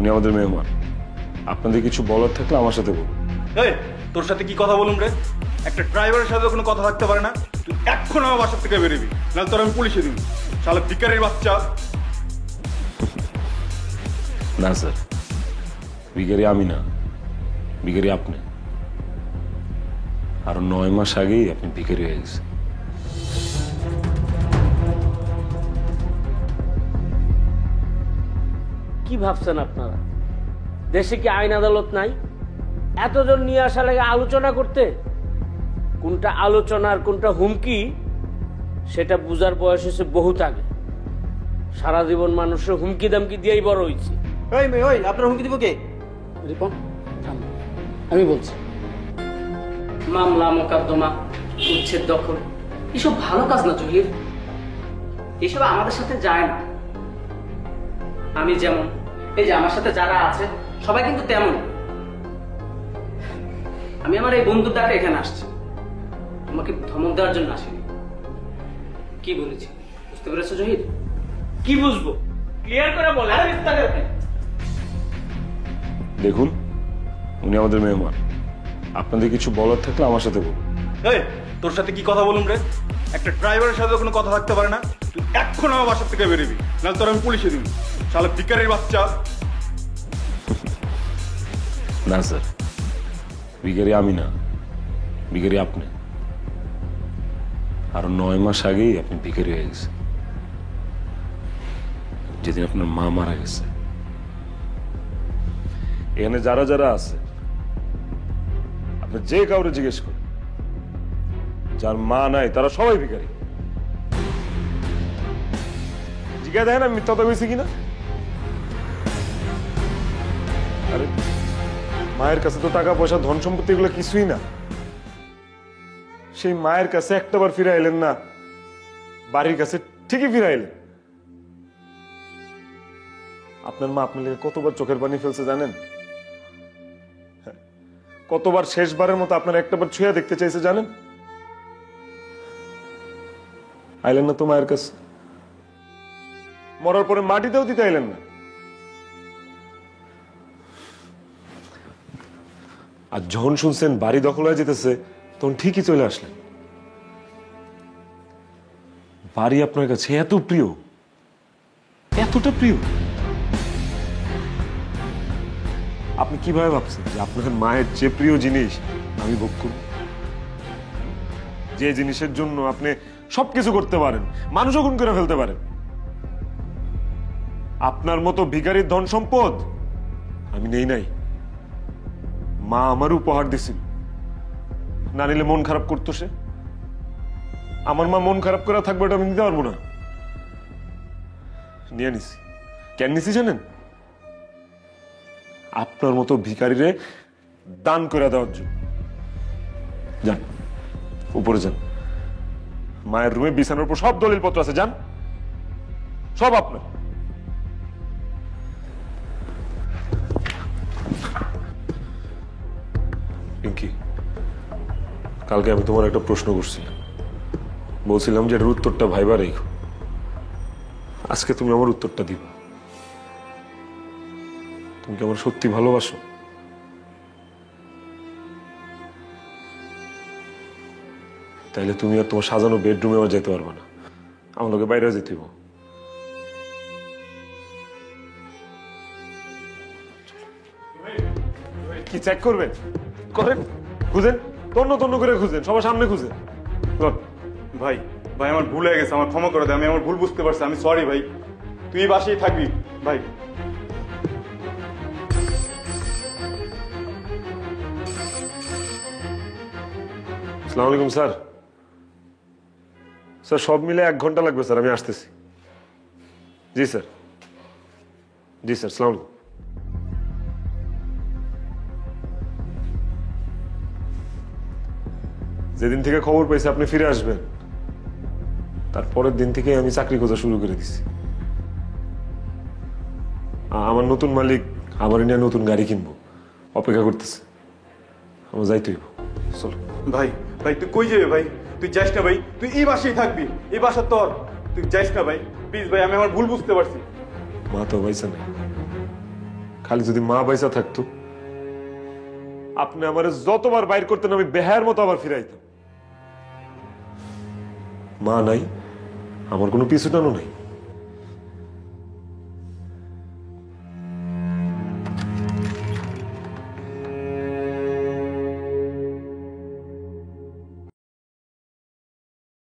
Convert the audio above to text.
উনি আমাদের মেহমান। আপনাদের কিছু বলার থাকলে আমার সাথে বলুন। এই তোর সাথে কি কথা বলুন রে? একটা ড্রাইভারের সাথে কোনো কথা থাকতে পারে না? তুই এখন আমার বাসার থেকে বেরোবি, নাহলে তোর আমি পুলিশে দিবি। শালা ভিখারির বাচ্চা। না স্যার, ভিখারি আমি না, ভিখারি আপনি। আর 9 মাস আগেই আপনি ভিখারি হয়ে গেছেন। কি ভাবছেন আপনারা? দেশে কি আইন আদালত নাই? এতজন নিয়ে আসা লাগে আলোচনা করতে? কোনটা আলোচনা আর কোনটা হুমকি সেটা বুঝার বয়স হয়েছে বহুত আগে। সারা জীবন মানুষের হুমকি দামকি দিয়েই বড় হয়েছে। ওই মেয়ে, ওই আপনার হুমকি দিব কে? রিপন, আমি বলছি, মামলা মোকদ্দমা উচ্ছেদ দখল এসব ভালো কাজ না জহির। এসব আমাদের সাথে যায় না। আমি যেমন, এই যে আমার সাথে যারা আছে সবাই কিন্তু তেমন। আমি আমার এই বন্ধুর ডাকে এখানে আসছি, তোমাকে ধমক দেওয়ার জন্য আসিনি। কি বলেছি বুঝতে পেরেছো জহির? কি বুঝবো? ক্লিয়ার করে বলে। দেখুন, উনি আমাদের মেহমান। আপনাদের কিছু বলার থাকলে আমার সাথে বলুন। এই তোর সাথে কি কথা বলুন রে? একটা ড্রাইভারের সাথে কোনো কথা থাকতে পারে না? তুই এখন আমার বাসার থেকে বেরোবি, নাহলে তোর আমি পুলিশে দিবি। শালা ভিখারির বাচ্চা। না স্যার, ভিখারি আমি না, ভিখারি আপনি। আর 9 মাস আগেই আপনি ভিখারি হয়ে গেছেন, যেদিন আপনার মা মারা গেছে। এখানে যারা যারা আছে, আপনি যে কাউরে জিজ্ঞেস করেন, যার মা নাই তারা সবাই ভিখারি। জিজ্ঞাসা দেখেন আমি মিথ্যা কথা কইছি কিনা। আরে মায়ের কাছে তো টাকা পয়সা ধন সম্পত্তি এগুলো কিছুই না। সেই মায়ের কাছে একটাবার ফিরে এলেন না, বাড়ির কাছে ঠিকই ফিরে এলেন। আপনার মা আপনার লেগে কতবার চোখের পানি ফেলছে জানেন? কতবার শেষবারের মতো আপনার একটাবার ছুঁয়া দেখতে চাইছে জানেন? আইলেন না তো মায়ের কাছে। মরার পরে মাটিতেও দিতে আইলেন না। আর যখন শুনছেন বাড়ি দখল হয়ে যেতেছে তখন ঠিকই চলে আসলেন। বাড়ি আপনার কাছে এত প্রিয়, এতটা প্রিয়, আপনি কিভাবে ভাবছেন যে আপনার মায়ের যে প্রিয় জিনিস আমি ভোগ করব? যে জিনিসের জন্য আপনি সবকিছু করতে পারেন, মানুষও খুন করে ফেলতে পারেন, আপনার মতো ভিখারির ধন সম্পদ আমি নেই নাই। মা আমার উপহার দিছিল, না নিলে মন খারাপ করতো সে। আমার মা মন খারাপ করে থাকবে এটা আমি নিতে পারবো না। নিয়ে নিছি। কেন নিছি জানেন? আপনার মতো ভিখারিরে দান করে দেওয়ার জন্য। যান উপরে যান, মায়ের রুমে বিছানার উপর সব দলিলপত্র আছে, যান, সব আপনার। পিঙ্কি, কালকে আমি তোমার একটা প্রশ্ন করছিলাম, বলছিলাম যে এটার উত্তরটা ভাইবা রেখো। আজকে তুমি আমার উত্তরটা দিবা। তুমি কি আমার সত্যি ভালোবাসো? তাইলে তুমি আর তোমার সাজানো বেডরুমে আর যেতে পারবে না, আমার লোকে বাইরে যেতে হইব। কি চেক করবেন? করেন, খুঁজেন, তন্ন তন্ন করে খুঁজেন, সবার সামনে খুঁজেন। ভাই ভাই আমার ভুল হয়ে গেছে, আমার ক্ষমা করে দে। আমি আমার ভুল বুঝতে পারছি, আমি সরি ভাই। তুই বাসায় থাকবি ভাই। আসসালামু আলাইকুম স্যার। স্যার সব মিলে 1 ঘন্টা লাগবে স্যার, আমি আসতেছি। জি স্যার, জি স্যার, আসসালামু আলাইকুম। যেদিন থেকে খবর পেয়েছি আপনি ফিরে আসবেন, তারপরের দিন থেকে আমি চাকরি খোঁজা শুরু করে দিছি। আমার নতুন মালিক আমার নিয়ে নতুন গাড়ি কিনবো, অপেক্ষা করতেছে। আমার যাইতে হইব, চলো। ভাই ভাই তুই কই যাবে ভাই? তুই যাস না ভাই, তুই এই বাসায় থাকবি, এই বাসা তোর। তুই যাস না ভাই, প্লিজ ভাই, আমি আমার ভুল বুঝতে পারছি। মা তো পয়সা নেই, খালি যদি মা বাইসা থাকতো, আপনি আমার যতবার বাইর করতেন আমি বেহার মতো আবার ফিরাইতাম। মা নাই, আমার কোনো পিছু টানো নাই।